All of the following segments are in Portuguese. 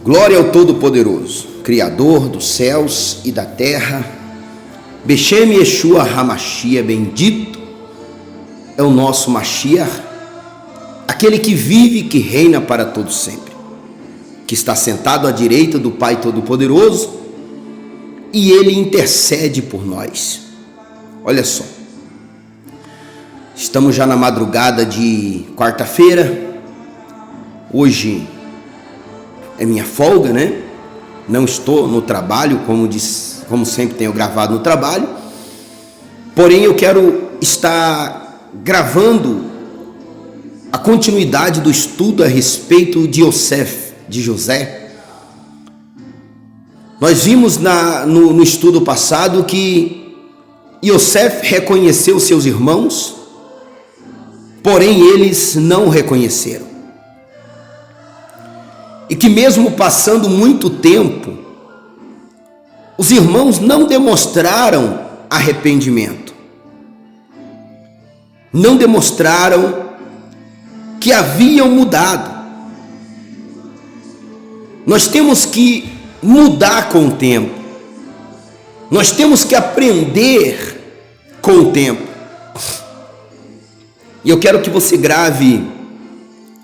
Glória ao Todo-Poderoso, Criador dos céus e da terra. Beshem Yeshua HaMashiach, bendito é o nosso Mashiach, aquele que vive e que reina para todo sempre, que está sentado à direita do Pai Todo-Poderoso, e Ele intercede por nós. Olha só, estamos já na madrugada de quarta-feira. Hoje é minha folga, né? Não estou no trabalho, como sempre tenho gravado no trabalho. Porém, eu quero estar gravando a continuidade do estudo a respeito de Yosef, de José. Nós vimos no estudo passado que Yosef reconheceu seus irmãos, porém eles não o reconheceram. E que mesmo passando muito tempo, os irmãos não demonstraram arrependimento, não demonstraram que haviam mudado. Nós temos que mudar com o tempo, nós temos que aprender com o tempo. E eu quero que você grave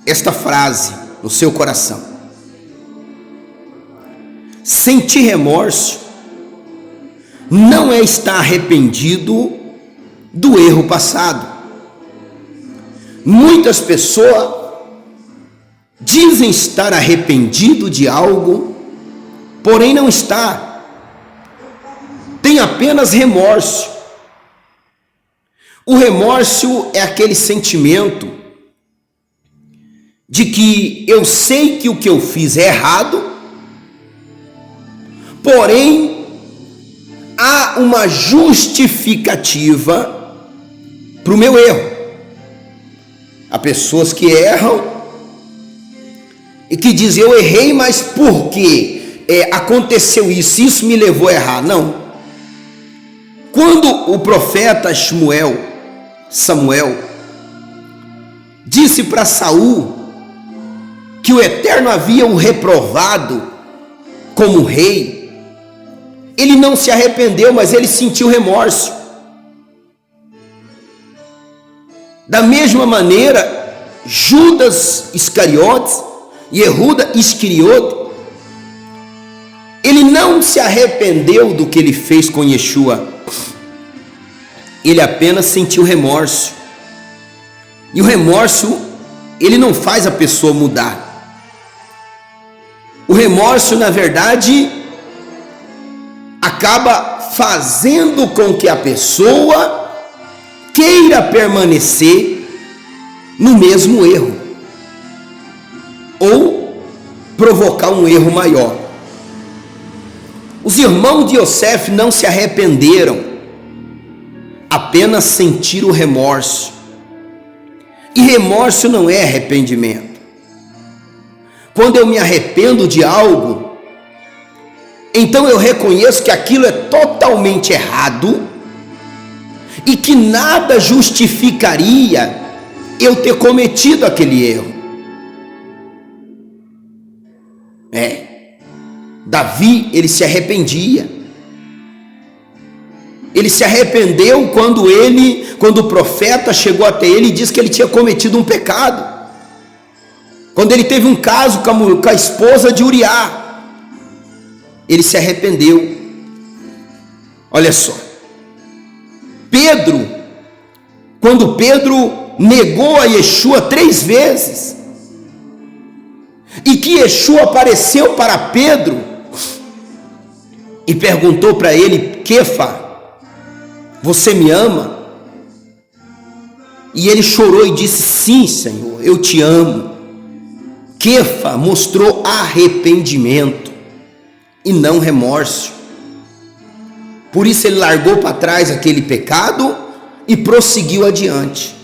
esta frase no seu coração: sentir remorso não é estar arrependido do erro passado. Muitas pessoas dizem estar arrependido de algo, porém não está. Tem apenas remorso. O remorso é aquele sentimento de que eu sei que o que eu fiz é errado, porém há uma justificativa para o meu erro. Há pessoas que erram e que dizem: eu errei, mas por quê? Aconteceu isso me levou a errar. Não. Quando o profeta Samuel disse para Saul que o Eterno havia o reprovado como rei, ele não se arrependeu, mas ele sentiu remorso. Da mesma maneira, Judas Iscariotes, Yehuda Iscariote, ele não se arrependeu do que ele fez com Yeshua, ele apenas sentiu remorso. E o remorso, ele não faz a pessoa mudar. O remorso, na verdade, acaba fazendo com que a pessoa queira permanecer no mesmo erro, ou provocar um erro maior. Os irmãos de Yosef não se arrependeram, apenas sentiram remorso. E remorso não é arrependimento. Quando eu me arrependo de algo, então eu reconheço que aquilo é totalmente errado e que nada justificaria eu ter cometido aquele erro. Davi, ele se arrependia. Ele se arrependeu quando o profeta chegou até ele e disse que ele tinha cometido um pecado. Quando ele teve um caso com a esposa de Uriá, ele se arrependeu. Olha só, quando Pedro negou a Yeshua 3 vezes, e que Yeshua apareceu para Pedro e perguntou para ele: Kefa, você me ama? E ele chorou e disse: sim, Senhor, eu te amo. Kefa mostrou arrependimento e não remorso. Por isso ele largou para trás aquele pecado e prosseguiu adiante.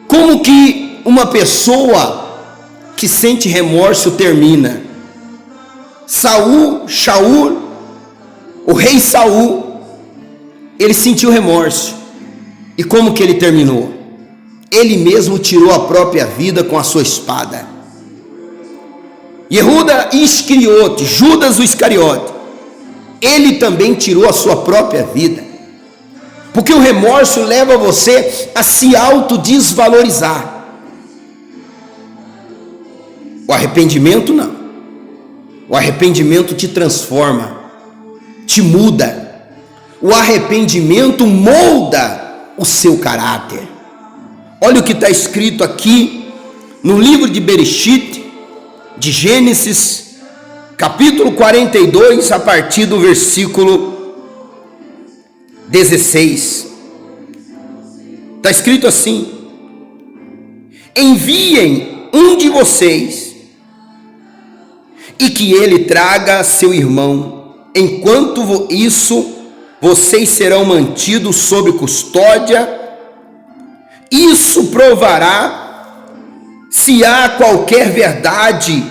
Como que uma pessoa que sente remorso termina? Shaul, o rei Saul, ele sentiu remorso. E como que ele terminou? Ele mesmo tirou a própria vida com a sua espada. Yehuda Iscariote, Judas o Iscariote, ele também tirou a sua própria vida. Porque o remorso leva você a se autodesvalorizar. O arrependimento não. O arrependimento te transforma, te muda. O arrependimento molda o seu caráter. Olha o que está escrito aqui no livro de Bereshit, de Gênesis, capítulo 42, a partir do versículo 16. Está escrito assim: enviem um de vocês, e que ele traga seu irmão. Enquanto isso, vocês serão mantidos sob custódia. Isso provará se há qualquer verdade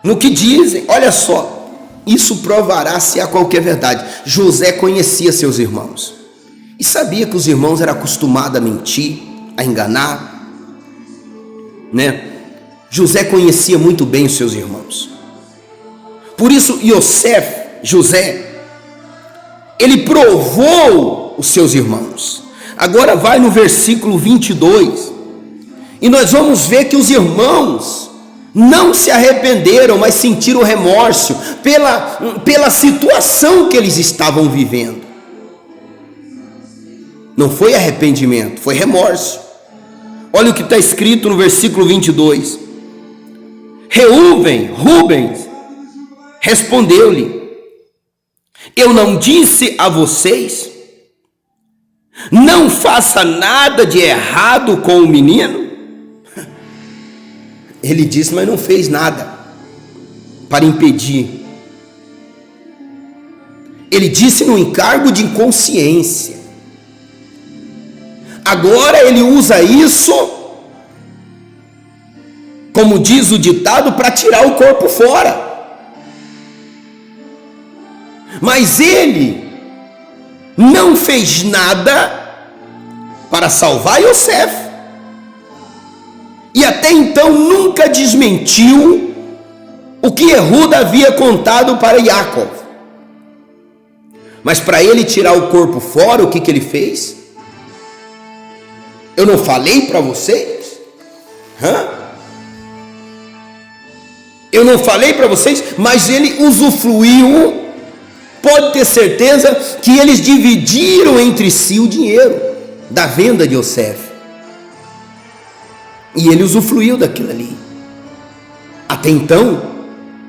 no que dizem. Olha só, isso provará se há qualquer verdade. José conhecia seus irmãos e sabia que os irmãos eram acostumados a mentir, a enganar, né? José conhecia muito bem os seus irmãos. Por isso, José, ele provou os seus irmãos. Agora vai no versículo 22, e nós vamos ver que os não se arrependeram, mas sentiram remorso pela situação que eles estavam vivendo. Não foi arrependimento, foi remorso. Olha o que está escrito no versículo 22. Rubens respondeu-lhe: eu não disse a vocês, não faça nada de errado com o menino? Ele disse, mas não fez nada para impedir. Ele disse no encargo de inconsciência. Agora ele usa isso, como diz o ditado, para tirar o corpo fora. Mas ele não fez nada para salvar Yosef. E até então nunca desmentiu o que Yehuda havia contado para Jacob. Mas para ele tirar o corpo fora, o que ele fez? Eu não falei para vocês? Eu não falei para vocês, mas ele usufruiu. Pode ter certeza que eles dividiram entre si o dinheiro da venda de Yosef. E ele usufruiu daquilo ali. Até então,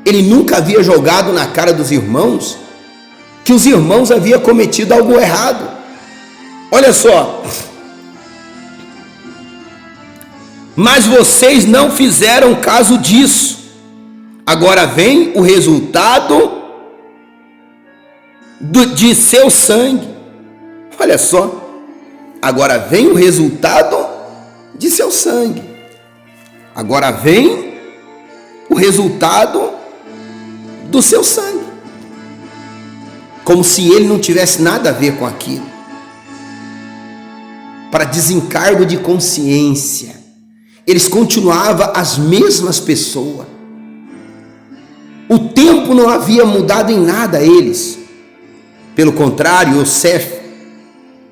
ele nunca havia jogado na cara dos irmãos que os irmãos haviam cometido algo errado. Olha só. Mas vocês não fizeram caso disso. Agora vem o resultado de seu sangue. Olha só. Agora vem o resultado de seu sangue. Agora vem o resultado do seu sangue. Como se ele não tivesse nada a ver com aquilo. Para desencargo de consciência, eles continuavam as mesmas pessoas. O tempo não havia mudado em nada a eles. Pelo contrário, Yosef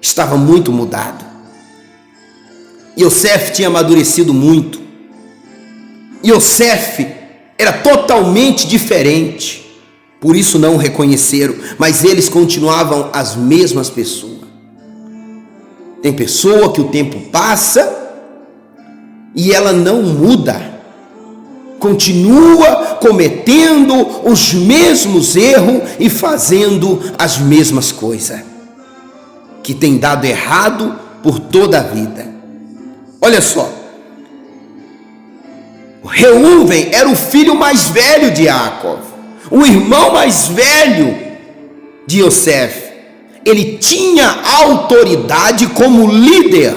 estava muito mudado. Yosef tinha amadurecido muito. Yosef era totalmente diferente. Por isso não o reconheceram, mas eles continuavam as mesmas pessoas. Tem pessoa que o tempo passa e ela não muda. Continua cometendo os mesmos erros e fazendo as mesmas coisas que tem dado errado por toda a vida. Olha só, Reuven era o filho mais velho de Jacob, o irmão mais velho de Yosef. Ele tinha autoridade como líder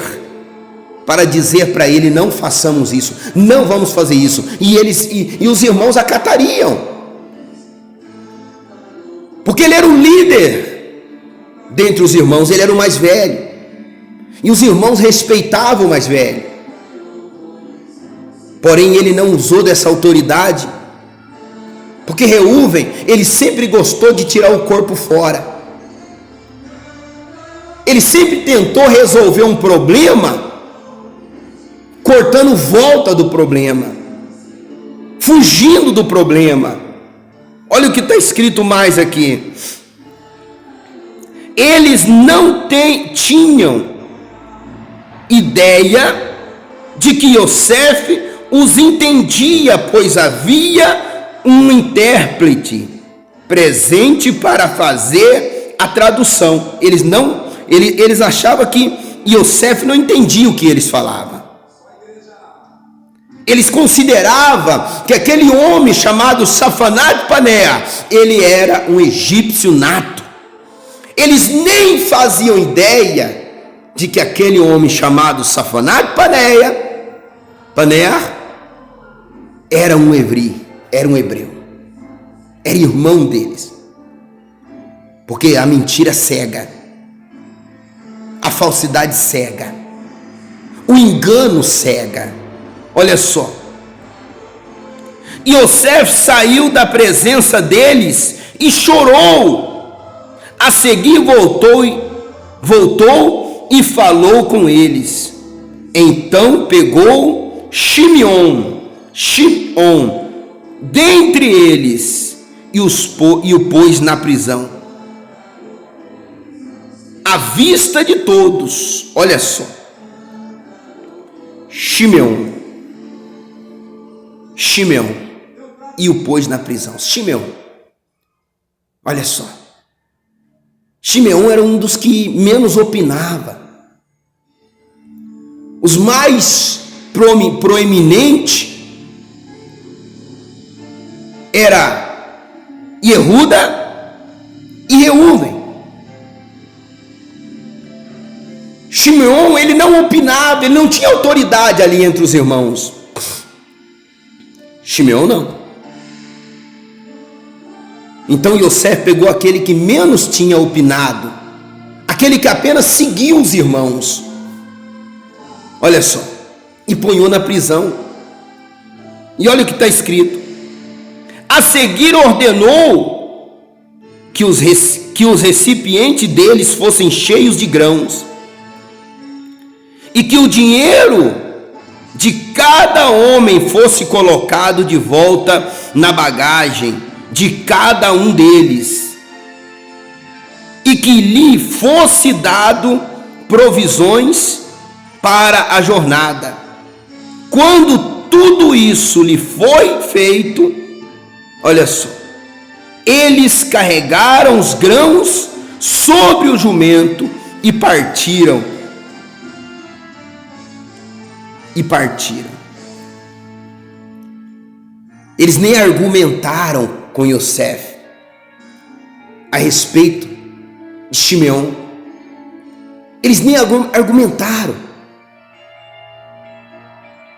para dizer para ele: não façamos isso, não vamos fazer isso. E os irmãos acatariam, porque ele era o líder dentre os irmãos, ele era o mais velho, e os irmãos respeitavam o mais velho. Porém ele não usou dessa autoridade Porque Reuven, ele sempre gostou de tirar o corpo fora. Ele sempre tentou resolver um problema cortando volta do problema, fugindo do problema. Olha o que está escrito mais aqui. Eles não tinham ideia de que Yosef os entendia, pois havia um intérprete presente para fazer a tradução. Eles achavam que Yosef não entendia o que eles falavam. Eles consideravam que aquele homem chamado Safanat Paneah, ele era um egípcio nato. Eles nem faziam ideia de que aquele homem chamado Safanat Paneah era um hebreu, era irmão deles. Porque a mentira cega, a falsidade cega, o engano cega. Olha só, Yosef saiu da presença deles e chorou. A seguir voltou e falou com eles. Então pegou Shimeon dentre eles e o pôs na prisão, à vista de todos. Olha só, Shimeon, e o pôs na prisão. Shimeon, olha só, Shimeon era um dos que menos opinava. Os mais proeminentes era Yehuda e Reuven. Shimeon, ele não opinava, ele não tinha autoridade ali entre os irmãos. Shimeon não. Então Yosef pegou aquele que menos tinha opinado, aquele que apenas seguiu os irmãos, olha só, e ponhou na prisão. E olha o que está escrito: a seguir ordenou que os recipientes deles fossem cheios de grãos, e que o dinheiro de cada homem fosse colocado de volta na bagagem de cada um deles, e que lhe fosse dado provisões para a jornada. Quando tudo isso lhe foi feito, olha só, eles carregaram os grãos sobre o jumento e partiram. Eles nem argumentaram com Yosef a respeito de Shimeon. Eles nem argumentaram.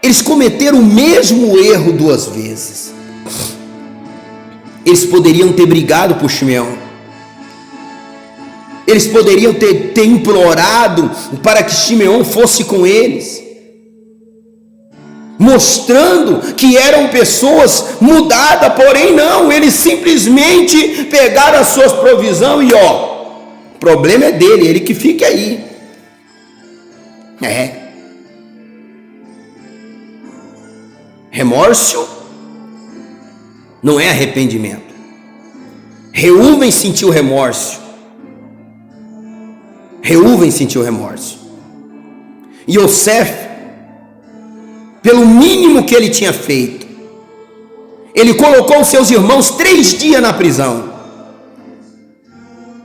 Eles cometeram o mesmo erro duas vezes. Eles poderiam ter brigado por Shimeon. Eles poderiam ter implorado para que Shimeon fosse com eles, mostrando que eram pessoas mudadas. Porém não, eles simplesmente pegaram as suas provisões e o problema é dele, ele que fica aí. Remorso não é arrependimento. Reuven sentiu remorso. E Yosef, pelo mínimo que ele tinha feito, ele colocou os seus irmãos 3 dias na prisão.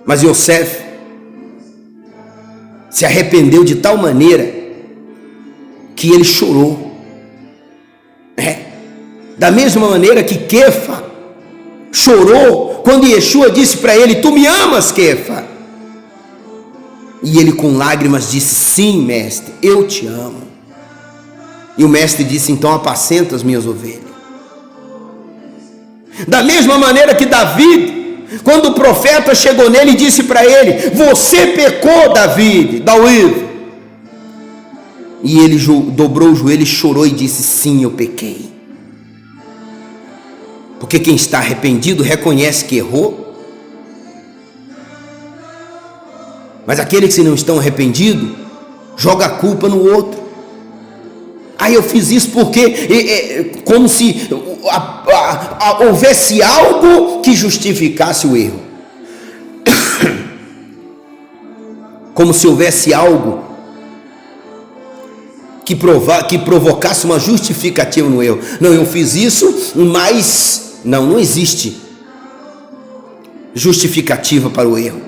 Mas Yosef se arrependeu de tal maneira que ele chorou. Da mesma maneira que Kefa chorou quando Yeshua disse para ele: tu me amas, Kefa? E ele com lágrimas disse: sim, mestre, eu te amo. E o mestre disse: então apacenta as minhas ovelhas. Da mesma maneira que Davi, quando o profeta chegou nele e disse para ele: você pecou, Davi. E ele dobrou o joelho e chorou e disse: sim, eu pequei. Porque quem está arrependido reconhece que errou. Mas aqueles que não estão arrependidos joga a culpa no outro. Eu fiz isso porque como se houvesse algo que justificasse o erro. Como se houvesse algo que provocasse uma justificativa no erro. Não, eu fiz isso, mas não existe justificativa para o erro.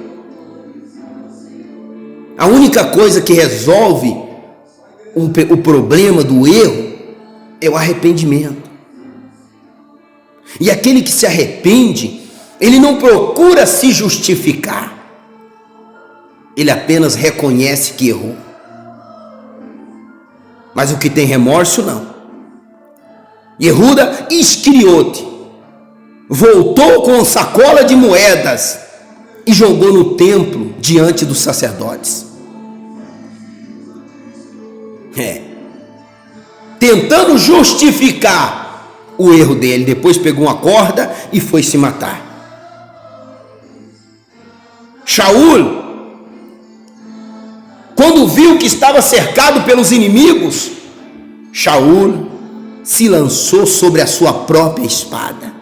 A única coisa que resolve o problema do erro é o arrependimento. E aquele que se arrepende, ele não procura se justificar, ele apenas reconhece que errou. Mas o que tem remorso, não. Yehuda Iscariote voltou com sacola de moedas e jogou no templo diante dos sacerdotes. Tentando justificar o erro dele. Depois pegou uma corda e foi se matar. Shaul, quando viu que estava cercado pelos inimigos, Shaul se lançou sobre a sua própria espada.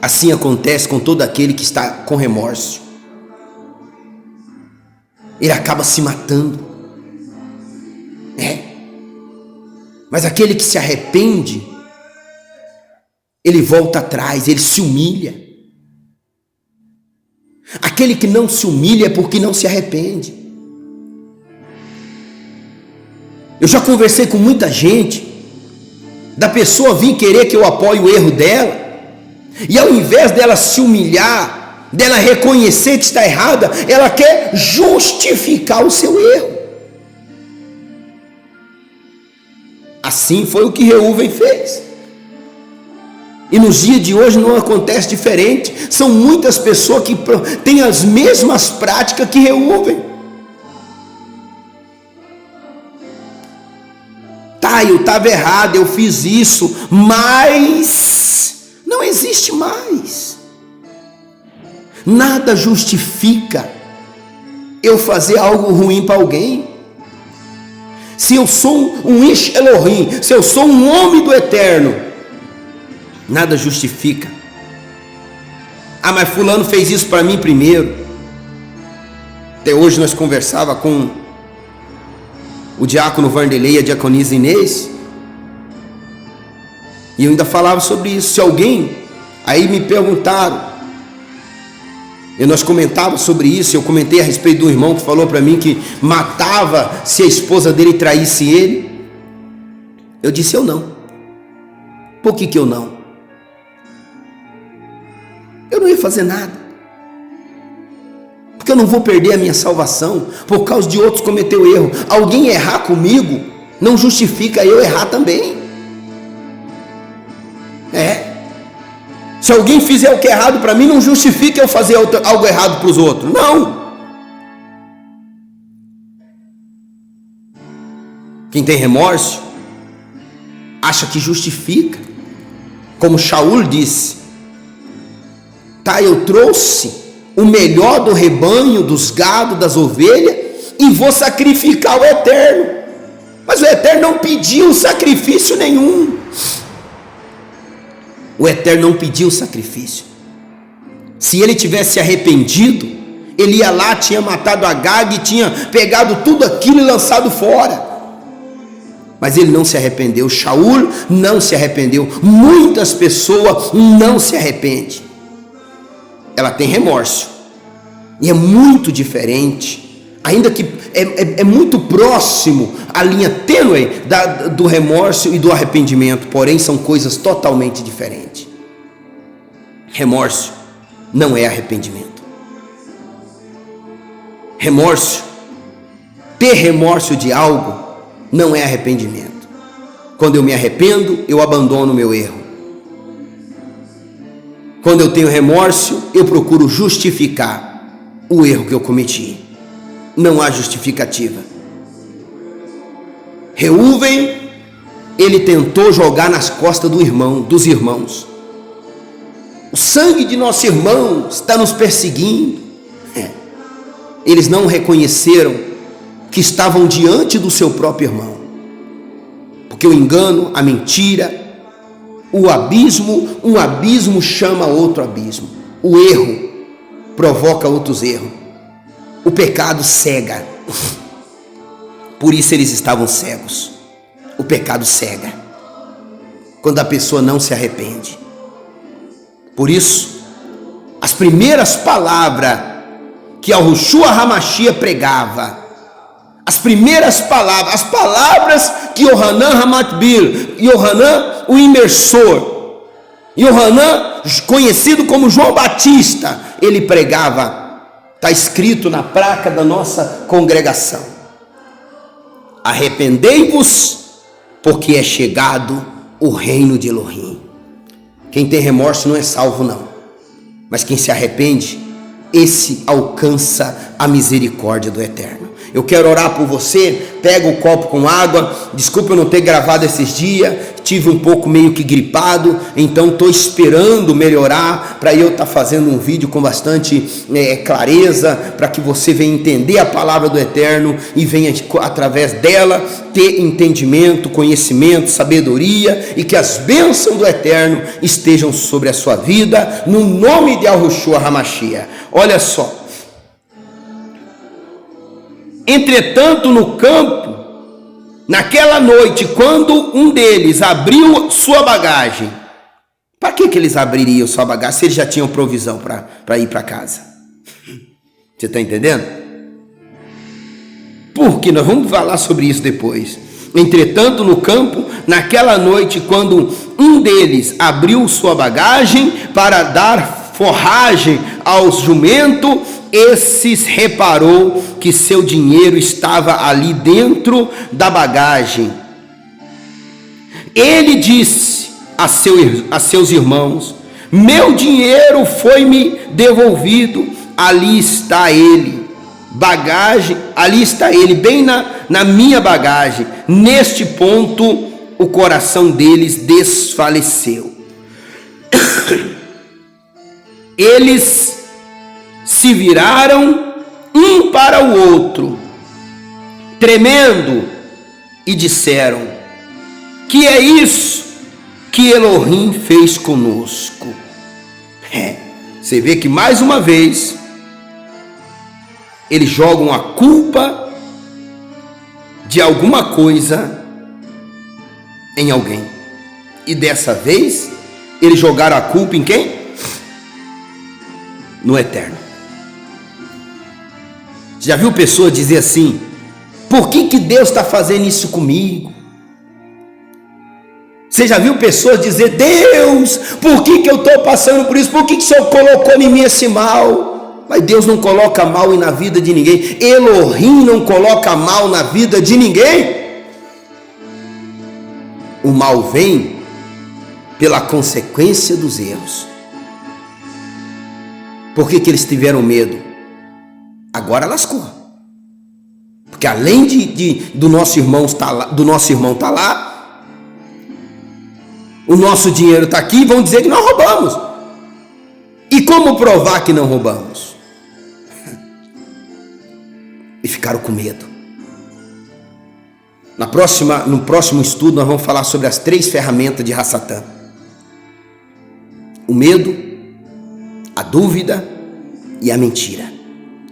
Assim acontece com todo aquele que está com remorso. Ele acaba se matando. Mas aquele que se arrepende, ele volta atrás, ele se humilha. Aquele que não se humilha é porque não se arrepende. Eu já conversei com muita gente, da pessoa vir querer que eu apoie o erro dela, e ao invés dela se humilhar, dela reconhecer que está errada, ela quer justificar o seu erro. Assim foi o que Reuven fez. E nos dias de hoje não acontece diferente. São muitas pessoas que têm as mesmas práticas que Reuven. Eu estava errado, eu fiz isso, mas não existe mais. Nada justifica eu fazer algo ruim para alguém. Se eu sou um Ish Elohim, se eu sou um homem do Eterno, nada justifica. Mas fulano fez isso para mim primeiro. Até hoje nós conversava com o diácono Vanderlei e a diaconisa Inês, e eu ainda falava sobre isso. Se alguém, aí me perguntaram, e nós comentávamos sobre isso. Eu comentei a respeito do irmão que falou para mim que matava se a esposa dele traísse ele. Eu disse: eu não. Por que eu não? Eu não ia fazer nada, porque eu não vou perder a minha salvação por causa de outros cometer o erro. Alguém errar comigo não justifica eu errar também. Se alguém fizer o que é errado para mim, não justifica eu fazer algo errado para os outros. Não. Quem tem remorso acha que justifica. Como Shaul disse: eu trouxe o melhor do rebanho, dos gados, das ovelhas, e vou sacrificar o Eterno. Mas o Eterno não pediu sacrifício nenhum. O Eterno não pediu sacrifício. Se ele tivesse arrependido, ele ia lá, tinha matado Agag, tinha pegado tudo aquilo e lançado fora. Mas ele não se arrependeu. Shaul não se arrependeu. Muitas pessoas não se arrependem. Ela tem remorso, e é muito diferente, ainda que é muito próximo a linha tênue do remorso e do arrependimento, porém são coisas totalmente diferentes. Remorso não é arrependimento. Ter remorso de algo não é arrependimento. Quando eu me arrependo, eu abandono o meu erro. Quando eu tenho remorso, eu procuro justificar o erro que eu cometi. Não há justificativa. Reuven ele tentou jogar nas costas dos irmãos. O sangue de nosso irmão está nos perseguindo. Eles não reconheceram que estavam diante do seu próprio irmão, porque o engano, a mentira, o abismo, um abismo chama outro abismo, o erro provoca outros erros, o pecado cega. Por isso eles estavam cegos. O pecado cega quando a pessoa não se arrepende. Por isso, as primeiras palavras que Yahushua HaMashiach pregava, as primeiras palavras, as palavras que Yohanan HaMatbil, Yohanan o imersor, Yohanan conhecido como João Batista, ele pregava, está escrito na placa da nossa congregação: arrependei-vos, porque é chegado o reino de Elohim. Quem tem remorso não é salvo não, mas quem se arrepende, esse alcança a misericórdia do Eterno. Eu quero orar por você. Pega o copo com água. Desculpa eu não ter gravado esses dias, tive um pouco meio que gripado, então estou esperando melhorar para eu estar fazendo um vídeo com bastante clareza, para que você venha entender a palavra do Eterno e venha através dela ter entendimento, conhecimento, sabedoria, e que as bênçãos do Eterno estejam sobre a sua vida, no nome de Yahushua HaMashiach. Olha só. Entretanto, no campo, naquela noite, quando um deles abriu sua bagagem, para que eles abririam sua bagagem se eles já tinham provisão para ir para casa? Você está entendendo? Porque nós vamos falar sobre isso depois. Entretanto, no campo, naquela noite, quando um deles abriu sua bagagem para dar forragem aos jumentos, esses reparou que seu dinheiro estava ali dentro da bagagem. Ele disse a seus irmãos: meu dinheiro foi-me devolvido, ali está ele, bagagem, ali está ele, bem na minha bagagem. Neste ponto, o coração deles desfaleceu. Eles se viraram um para o outro, tremendo, e disseram: que é isso que Elohim fez conosco? Você vê que mais uma vez eles jogam a culpa de alguma coisa em alguém, e dessa vez eles jogaram a culpa em quem? No Eterno. Já viu pessoa dizer assim: por que Deus está fazendo isso comigo? Você já viu pessoas dizer: Deus, por que eu estou passando por isso? Por que o Senhor colocou em mim esse mal? Mas Deus não coloca mal na vida de ninguém. Elohim não coloca mal na vida de ninguém. O mal vem pela consequência dos erros. Por que eles tiveram medo? Agora lascou. Porque além do nosso irmão estar lá, o nosso dinheiro está aqui, vão dizer que nós roubamos. E como provar que não roubamos? E ficaram com medo. No próximo estudo nós vamos falar sobre as 3 ferramentas de Hassatan: o medo, a dúvida e a mentira.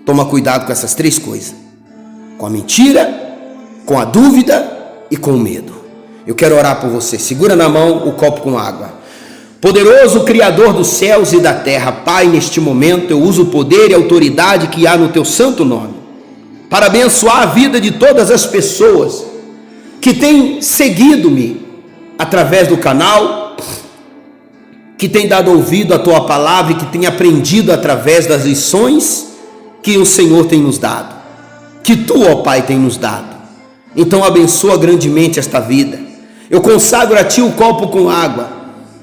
Toma cuidado com essas 3 coisas: com a mentira, com a dúvida e com o medo. Eu quero orar por você. Segura na mão o copo com água. Poderoso Criador dos céus e da terra, Pai, neste momento eu uso o poder e a autoridade que há no teu santo nome para abençoar a vida de todas as pessoas que têm seguido-me através do canal, que têm dado ouvido à tua palavra e que têm aprendido através das lições que o Senhor tem nos dado, que tu, ó Pai, tem nos dado. Então abençoa grandemente esta vida. Eu consagro a ti o copo com água.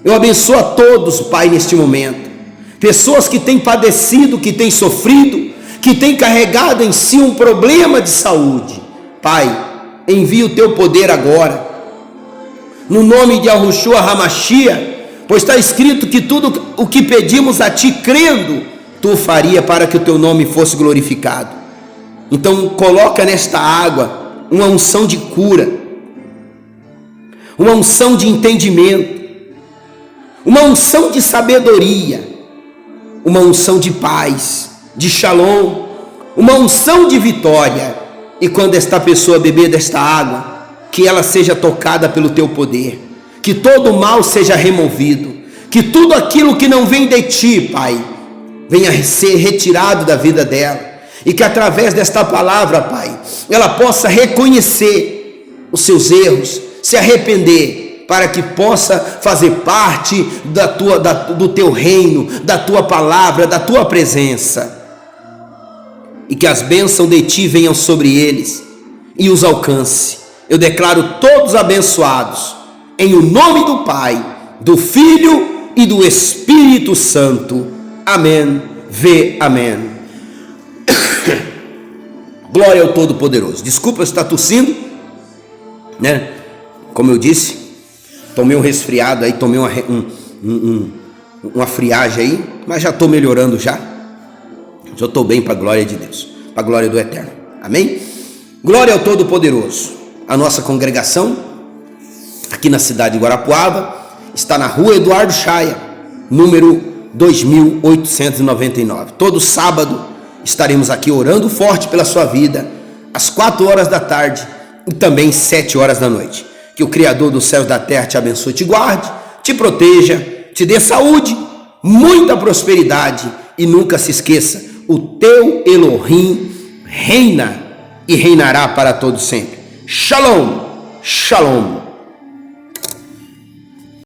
Eu abençoo a todos, Pai, neste momento. Pessoas que têm padecido, que têm sofrido, que têm carregado em si um problema de saúde. Pai, envia o teu poder agora. no nome de Yahushua HaMashiach, pois está escrito que tudo o que pedimos a Ti crendo, Tu faria para que o Teu nome fosse glorificado. Então coloca nesta água uma unção de cura, uma unção de entendimento, uma unção de sabedoria, uma unção de paz, de shalom, uma unção de vitória. E quando esta pessoa beber desta água, que ela seja tocada pelo Teu poder, que todo o mal seja removido, que tudo aquilo que não vem de Ti, Pai, venha ser retirado da vida dela, e que através desta palavra, Pai, ela possa reconhecer os seus erros, se arrepender, para que possa fazer parte do Teu reino, da Tua palavra, da Tua presença, e que as bênçãos de Ti venham sobre eles e os alcance. Eu declaro todos abençoados, em o nome do Pai, do Filho e do Espírito Santo. Amém. Amém. Glória ao Todo-Poderoso. Desculpa se está tossindo, né? Como eu disse, tomei um resfriado aí, tomei uma friagem aí, mas já estou melhorando já. Já estou bem para a glória de Deus, para a glória do Eterno. Amém? Glória ao Todo-Poderoso. A nossa congregação, aqui na cidade de Guarapuava, está na rua Eduardo Chaia, número 2899. Todo sábado estaremos aqui orando forte pela sua vida, às 4 horas da tarde e também 7 horas da noite. Que o Criador dos céus e da terra te abençoe, te guarde, te proteja, te dê saúde, muita prosperidade, e nunca se esqueça, o teu Elohim reina e reinará para todo sempre. Shalom, shalom.